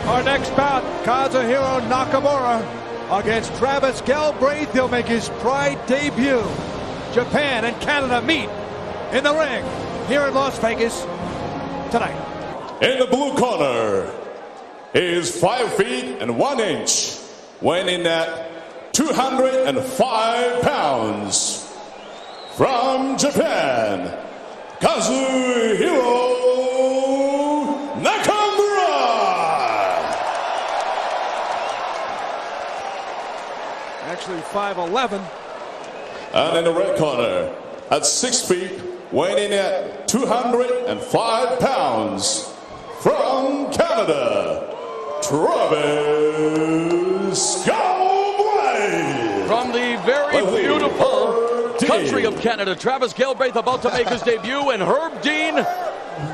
Our next bout, Kazuhiro Nakamura against Travis Galbraith. He'll make his Pride debut. Japan and Canada meet in the ring here in Las Vegas tonight. In the blue corner, he is 5 feet and 1 inch, weighing at 205 pounds. From Japan, Kazuhiro Nakamura. Actually 5'11". And in the red corner, at 6 feet, weighing in at 205 pounds, from Canada, Travis Galbraith. From the very beautiful country of Canada, Travis Galbraith about to make his debut, and Herb Dean,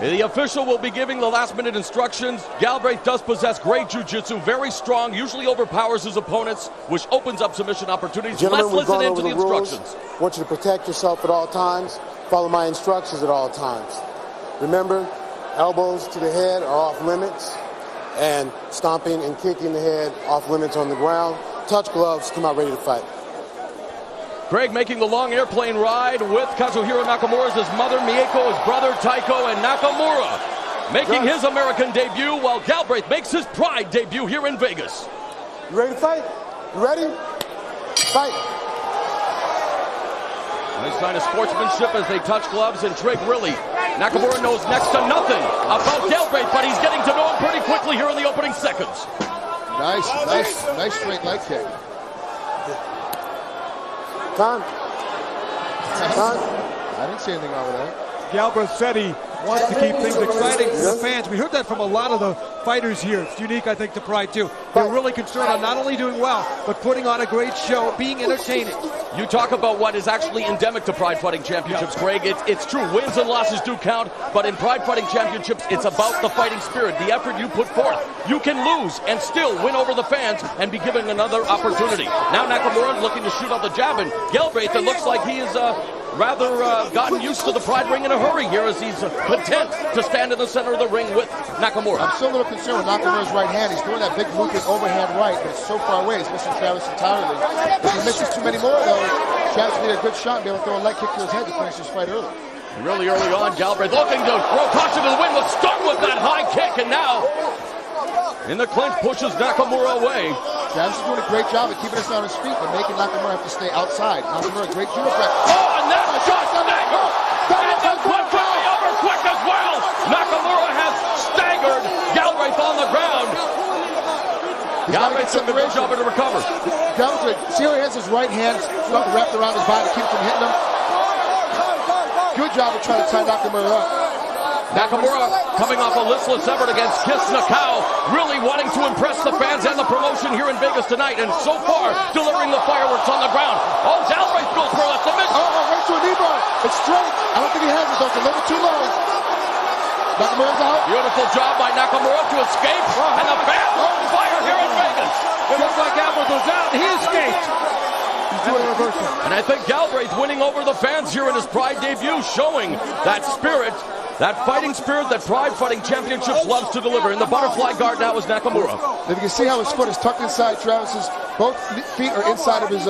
the official, will be giving the last-minute instructions. Galbraith does possess great jiu-jitsu, very strong, usually overpowers his opponents, which opens up submission opportunities. Gentlemen, Let's listen into the rules. instructions. I want you to protect yourself at all times. Follow my instructions at all times. Remember, elbows to the head are off limits, and stomping and kicking the head off limits on the ground. Touch gloves, come out ready to fight. Craig making the long airplane ride with Kazuhiro Nakamura, his mother Mieko, his brother Taiko, and Nakamura making his American debut while Galbraith makes his Pride debut here in Vegas. You ready to fight? You ready? Fight. Nice sign of sportsmanship as they touch gloves, and Trig really, Nakamura knows next to nothing about Galbraith, but he's getting to know him pretty quickly here in the opening seconds. Nice straight leg kick. Time. I didn't see anything wrong with that. Galbraith said he wants to keep things exciting for the fans. We heard that from a lot of the fighters here. It's unique, I think, to Pride, too. They're really concerned on not only doing well, but putting on a great show, being entertaining. You talk about what is actually endemic to Pride Fighting Championships, Greg. It's true. Wins and losses do count, but in Pride Fighting Championships, it's about the fighting spirit, the effort you put forth. You can lose and still win over the fans and be given another opportunity. Now Nakamura looking to shoot out the jab, and Galbraith, it looks like he is rather gotten used to the Pride ring in a hurry here as he's content to stand in the center of the ring with Nakamura. I'm still a little concerned with Nakamura's right hand. He's throwing that big looping overhand right, but it's so far away. He's missing Travis entirely. If he misses too many more, though, Travis will need a good shot and be able to throw a leg kick to his head to finish this fight early. Really early on, Galbraith looking to throw caution to the wind. Let's start with that high kick, and now in the clinch pushes Nakamura away. Travis is doing a great job of keeping us on his feet, but making Nakamura have to stay outside. Nakamura, great judo practice. Oh, and that shot stagger! And the quick over quick as well! Nakamura has staggered Galbraith on the ground. Galbraith took a good job to recover. Galbraith, see how he has his right hand wrapped around his body to keep from hitting him? Good job of trying to tie Nakamura up. Nakamura coming off a listless effort against Kiss Nakao, really wanting to impress the fans and the promotion here in Vegas tonight, and so far delivering the fireworks on the ground. Oh, Galbraith goes for a submission. Oh, right to a knee bar. It's straight. I don't think he has it, though. It's a little too low. Nakamura's out. Beautiful job by Nakamura to escape, and the fans are on fire here in Vegas. It looks like Galbraith was out, and he escaped. He's doing a reversal. And I think Galbraith winning over the fans here in his Pride debut, showing that spirit, that fighting spirit that Pride Fighting Championships loves to deliver. In the butterfly guard now is Nakamura. If you can see how his foot is tucked inside Travis's, both feet are inside of his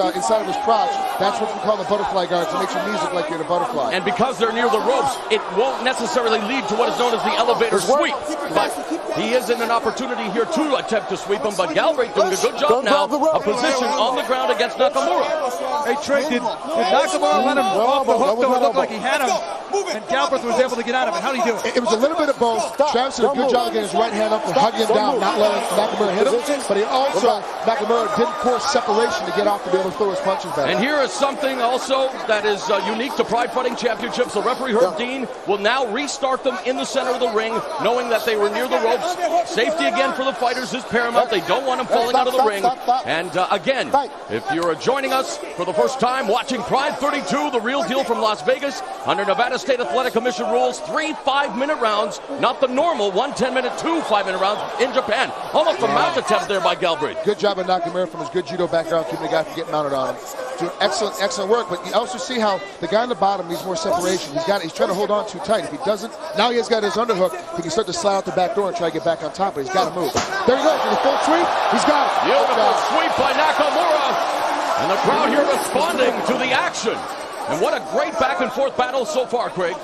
crotch. That's what we call the butterfly guard. So it makes your knees look like you're in a butterfly. And because they're near the ropes, it won't necessarily lead to what is known as the elevator sweep. But he is in an opportunity here to attempt to sweep him. But Galbraith doing a good job now, a position on the ground against Nakamura. Hey, Trey, did Nakamura let him off the hook, though? It looked like he had him, and Galbraith was able to get out of it. How did he do it? It was a little bit of both. Travis did a good job of getting his right hand up and hugging him down, not letting Nakamura hit him. But he also, Nakamura didn't force separation to get off to be able to throw his punches back. And here is something also that is unique to Pride Fighting Championships. The referee, Herb Dean, will now restart them in the center of the ring, knowing that they were near the ropes. Safety again for the fighters is paramount. They don't want them falling out of the ring. And again, if you're joining us for the first time watching Pride 32, the real deal from Las Vegas, under Nevada State Athletic Commission rules, 3 5-minute rounds, not the normal 1 10-minute, 2 5-minute rounds in Japan. Almost a mount attempt there by Galbraith. Good job of Nakamura from his good judo background, keeping the guy from getting mounted on him. doing excellent work. But you also see how the guy on the bottom needs more separation. He's trying to hold on too tight. If he doesn't, now he has got his underhook. He can start to slide out the back door and try to get back on top, but he's got to move. There he goes, with a full sweep. He's got it. Beautiful sweep by Nakamura. And the crowd here responding to the action. And what a great back and forth battle so far, Craig.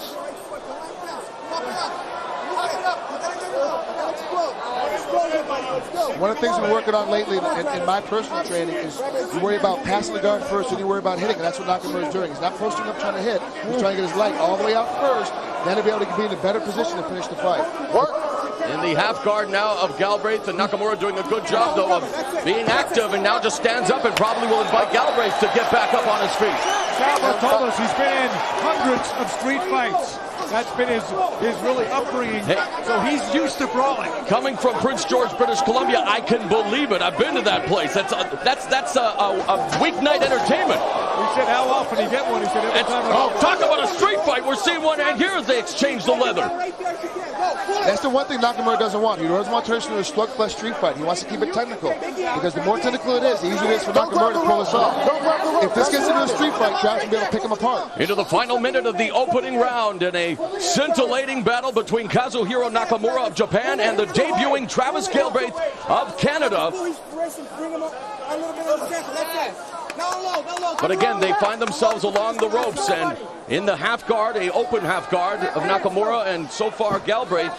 One of the things we're working on lately in my personal training is you worry about passing the guard first and you worry about hitting. And that's what Nakamura is doing. He's not posting up trying to hit. He's trying to get his leg all the way out first. Then he'll be able to be in a better position to finish the fight. In the half guard now of Galbraith, and Nakamura doing a good job, though, of being active, and now just stands up and probably will invite Galbraith to get back up on his feet. Galbraith told us he's been in hundreds of street fights. That's been his really upbringing, so he's used to brawling. Coming from Prince George, British Columbia, I can believe it. I've been to that place. That's a weeknight entertainment. He said, how often you get one? He said, every time. Talk about a street fight. We're seeing one, and here they exchange the leather. That's the one thing Nakamura doesn't want. He doesn't want to turn into a slugfest street fight. He wants to keep it technical. Because the more technical it is, the easier it is for Nakamura to pull this off. If this gets into a street fight, Travis will be able to pick him apart. Into the final minute of the opening round in a scintillating battle between Kazuhiro Nakamura of Japan and the debuting Travis Galbraith of Canada. But again, they find themselves along the ropes, and in the half guard, a open half guard of Nakamura, and so far Galbraith.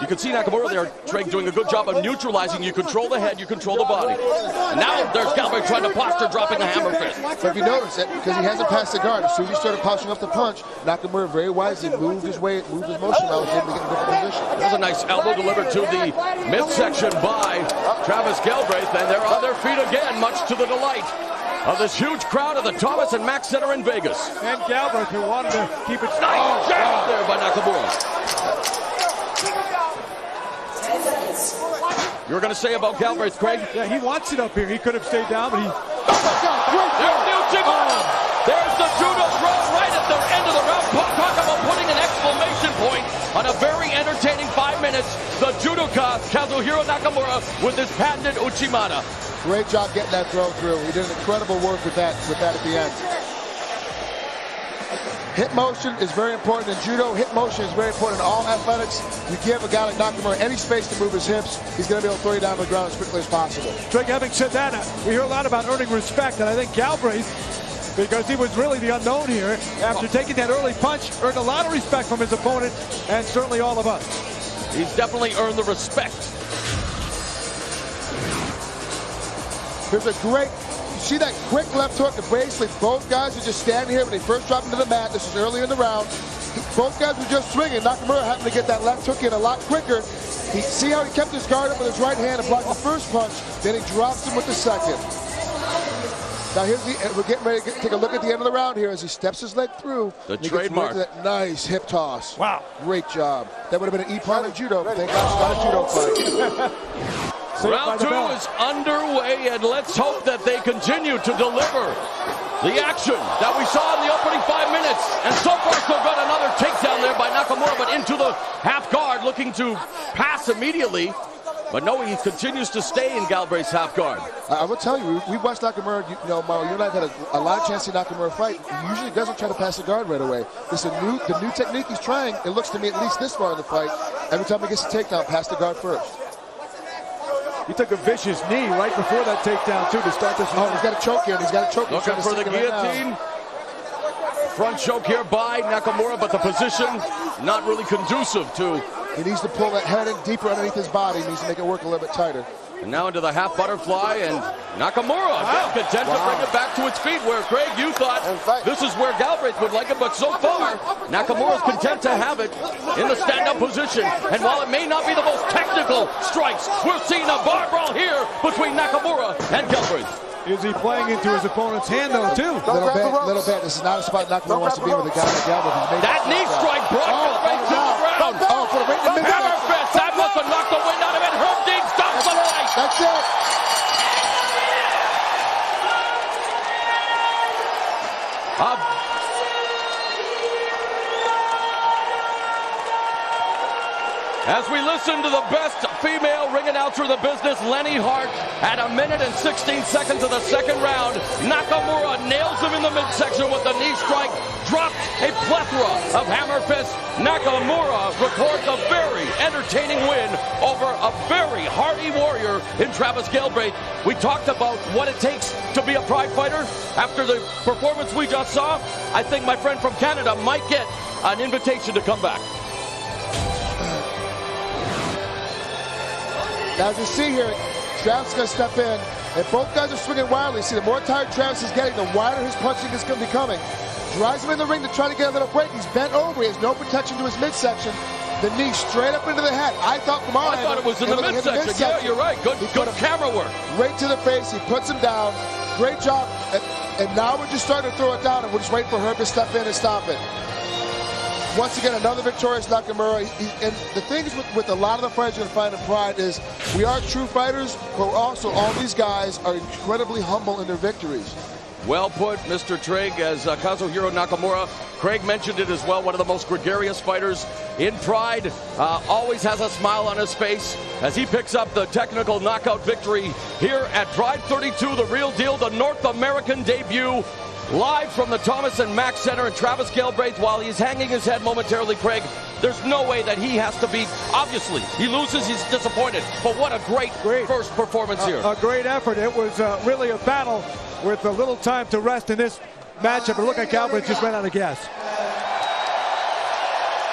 You can see Nakamura there, Trey, doing a good job of neutralizing. You control the head, you control the body. And now there's Galbraith trying to posture, dropping a hammer fist. But if you notice it, because he hasn't passed the guard, as soon as he started posturing up the punch, Nakamura very wisely moved his motion while he was able to get in a different position. There's a nice elbow delivered to the midsection by Travis Galbraith, and they're on their feet again, much to the delight of this huge crowd at the Thomas and Mack Center in Vegas. And Galbraith, who wanted to keep it nice jab there by Nakamura. You were going to say about Galbraith, Craig? Yeah, he wants it up here. He could have stayed down, but he... There's the Uchimata. There's the judo throw right at the end of the round. Talk about putting an exclamation point on a very entertaining 5 minutes. The judoka, Kazuhiro Nakamura, with his patented Uchimata. Great job getting that throw through. He did incredible work with that at the end. Hip motion is very important in judo. Hip motion is very important in all athletics. You give a guy like Nakamura any space to move his hips, he's going to be able to throw you down to the ground as quickly as possible. Greg, having said that, we hear a lot about earning respect, and I think Galbraith, because he was really the unknown here, after taking that early punch, earned a lot of respect from his opponent, and certainly all of us. He's definitely earned the respect. There's a great... See that quick left hook, and basically both guys are just standing here when they first dropped into the mat. This is early in the round. Both guys were just swinging. Nakamura happened to get that left hook in a lot quicker. See how he kept his guard up with his right hand and blocked the first punch, then he drops him with the second. Now we're getting ready to take a look at the end of the round here as he steps his leg through. The trademark. That nice hip toss. Wow. Great job. That would have been an E-part in judo, but thank God it's not a judo fight. Round 2 is underway, and let's hope that they continue to deliver the action that we saw in the opening 5 minutes. And so far, so good. Another takedown there by Nakamura, but into the half guard, looking to pass immediately. But no, he continues to stay in Galbraith's half guard. I will tell you, we watched Nakamura, Mario, you and I have had a lot of chance to see Nakamura fight. He usually doesn't try to pass the guard right away. This is the new technique he's trying. It looks to me, at least this far in the fight, every time he gets a takedown, pass the guard first. He took a vicious knee right before that takedown, too, to start this. Oh, he's got a choke here. He's got a choke. Looking for the guillotine. Front choke here by Nakamura, but the position not really conducive to. He needs to pull that head in deeper underneath his body. He needs to make it work a little bit tighter. And now into the half butterfly, and Nakamura content to bring it back to its feet, where, Craig, you thought this is where Galbraith would like it, but so far, Nakamura's content to have it in the stand-up position. And while it may not be the most technical strikes, we're seeing a bar brawl here between Nakamura and Galbraith. Is he playing into his opponent's hand, though, too? Little bit. This is not a spot Nakamura wants to be with a guy like Galbraith. That knee strike brought Galbraith to the ground. Oh, for the right in the middle. Hammer fist, that must have knocked the wind out of it. Herb Dean stops the fight. That's it. As we listen to the best female ring announcer in the business, Lenny Hart, at 1 minute and 16 seconds of the second round, Nakamura nails him in the midsection with the knee strike, dropped a plethora of hammer fists. Nakamura records a very entertaining win over a very hardy warrior in Travis Galbraith. We talked about what it takes to be a Pride fighter. After the performance we just saw, I think my friend from Canada might get an invitation to come back. As you see here, Travis is going to step in, and both guys are swinging wildly. See, the more tired Travis is getting, the wider his punching is going to be coming. Drives him in the ring to try to get a little break. He's bent over. He has no protection to his midsection. The knee straight up into the head. I thought from our I thought it was in the midsection. Yeah, you're right. Good camera work. Right to the face. He puts him down. Great job. And now we're just starting to throw it down, and we're just waiting for Herb to step in and stop it. Once again, another victorious Nakamura. And the thing is with a lot of the fighters you're going to find in Pride is we are true fighters, but also all these guys are incredibly humble in their victories. Well put, Mr. Trigg, as Kazuhiro Nakamura. Craig mentioned it as well, one of the most gregarious fighters in Pride. Always has a smile on his face as he picks up the technical knockout victory here at Pride 32, the real deal, the North American debut. Live from the Thomas and Mack Center in Travis Galbraith, while he's hanging his head momentarily, Craig, there's no way that he has to be, obviously, he loses, he's disappointed, but what a great first performance here. A great effort. It was really a battle with a little time to rest in this matchup. But look at Galbraith just ran out of gas.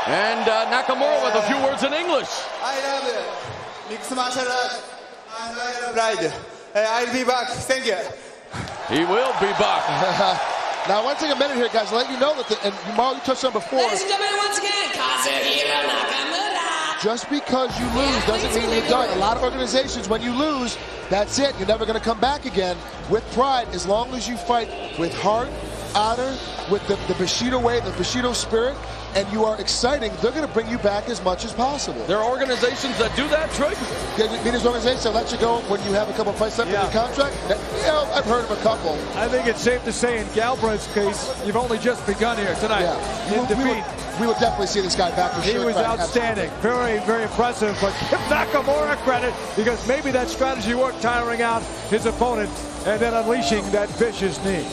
And Nakamura with a few words in English. I love mixed martial arts and I love Pride. I'll be back. Thank you. He will be back. Now, I want to take a minute here, guys, to let you know that, and Marley touched on before. Ladies and gentlemen, once again, Kazuhiro Nakamura. Just because you lose doesn't mean you're done. A lot of organizations, when you lose, that's it. You're never going to come back again. With Pride, as long as you fight with heart, honor, with the Bushido way, the Bushido spirit, and you are exciting, they're going to bring you back as much as possible. There are organizations that do that, Trigg? These organizations that let you go when you have a couple fights left in your contract? I've heard of a couple. I think it's safe to say in Galbraith's case, you've only just begun here tonight. Yeah. We will definitely see this guy back for sure. He was outstanding. Very, very impressive. But give Nakamura credit, because maybe that strategy worked, tiring out his opponent and then unleashing that vicious knee.